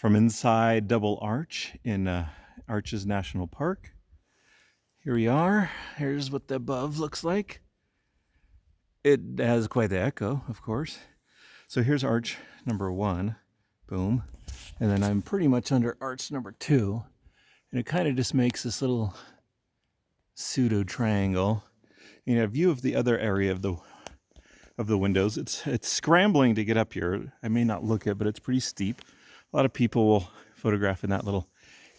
from inside Double Arch in Arches National Park. Here we are. Here's what the above looks like. It has quite the echo, of course. So here's arch number 1. Boom. And then I'm pretty much under arch number 2. And it kind of just makes this little pseudo triangle. You know, a view of the other area of the windows. It's scrambling to get up here. I may not look it, but it's pretty steep. A lot of people will photograph in that little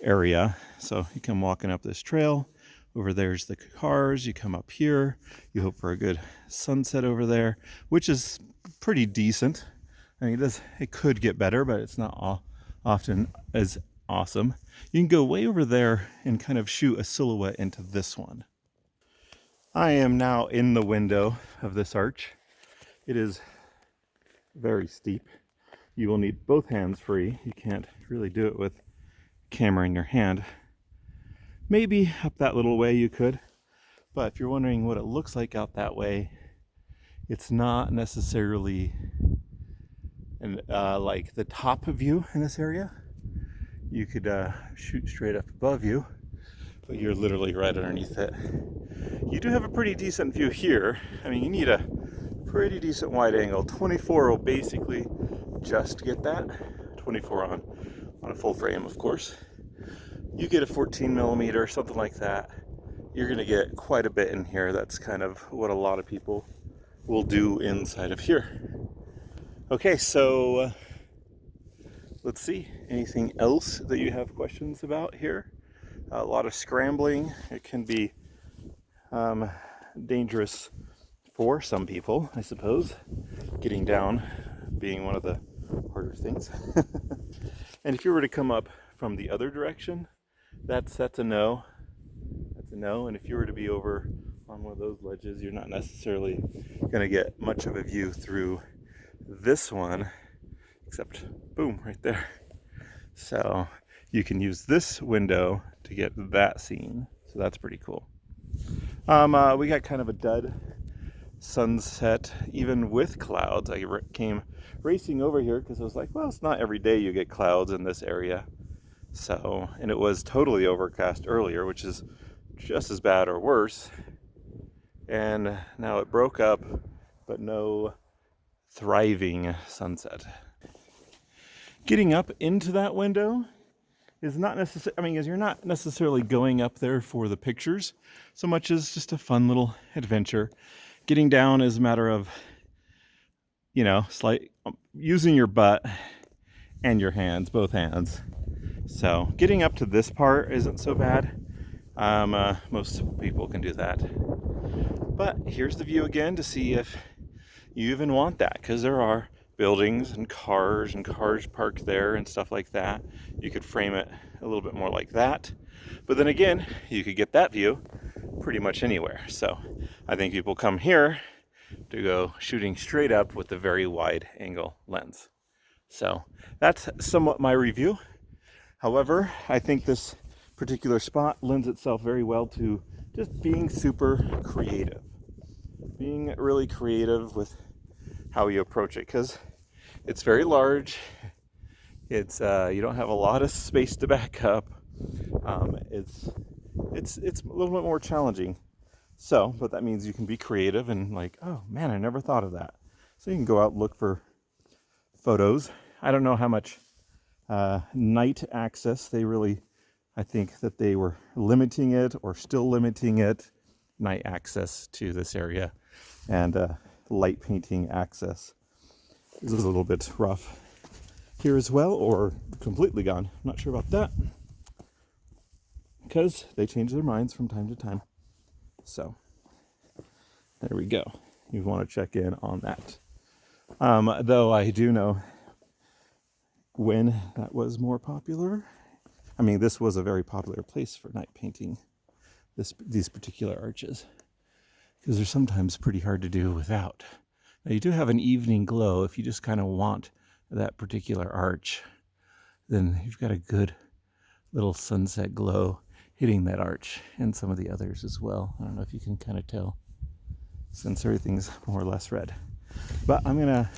area. So you come walking up this trail. Over there's the cars. You come up here. You hope for a good sunset over there, which is pretty decent. I mean, it could get better, but it's not often as awesome. You can go way over there and kind of shoot a silhouette into this one. I am now in the window of this arch. It is very steep. You will need both hands free. You can't really do it with camera in your hand. Maybe up that little way you could, but if you're wondering what it looks like out that way, it's not necessarily like the top view in this area. You could shoot straight up above you, but you're literally right underneath it. You do have a pretty decent view here. I mean, you need a pretty decent wide angle. 24 will basically just get that. 24 on a full frame, of course. You get a 14 millimeter, something like that, you're going to get quite a bit in here. That's kind of what a lot of people will do inside of here. Okay, so let's see. Anything else that you have questions about here? A lot of scrambling. It can be dangerous for some people, I suppose. Getting down being one of the harder things. And if you were to come up from the other direction, that's a no. That's a no. And if you were to be over on one of those ledges, you're not necessarily going to get much of a view through this one, except boom, right there. So you can use this window to get that scene. So that's pretty cool. We got kind of a dud sunset, even with clouds. I came racing over here because I was like, well, it's not every day you get clouds in this area. So, and it was totally overcast earlier, which is just as bad or worse. And now it broke up, but no thriving sunset. Getting up into that window is not necessarily, I mean, you're not necessarily going up there for the pictures so much as just a fun little adventure. Getting down is a matter of, you know, using your butt and your hands, both hands. So getting up to this part isn't so bad. Most people can do that. But here's the view again to see if you even want that, because there are buildings and cars parked there and stuff like that. You could frame it a little bit more like that. But then again, you could get that view pretty much anywhere. So I think people come here to go shooting straight up with a very wide angle lens. So that's somewhat my review. However, I think this particular spot lends itself very well to just being super creative. Being really creative with how you approach it, because it's very large. It's you don't have a lot of space to back up. It's a little bit more challenging. So, but that means you can be creative and like, oh man, I never thought of that. So you can go out and look for photos. I don't know how much night access I think that they were limiting it or still limiting it, night access to this area, and light painting access is a little bit rough here as well, or completely gone. I'm not sure about that, because they change their minds from time to time. So there we go. You want to check in on that. Though I do know when that was more popular. I mean, this was a very popular place for night painting, these particular arches, because they're sometimes pretty hard to do without. Now, you do have an evening glow. If you just kind of want that particular arch, then you've got a good little sunset glow hitting that arch and some of the others as well. I don't know if you can kind of tell, since everything's more or less red. But I'm going to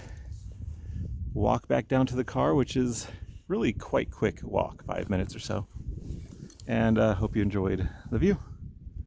walk back down to the car, which is really quite quick walk, 5 minutes or so. And hope you enjoyed the view.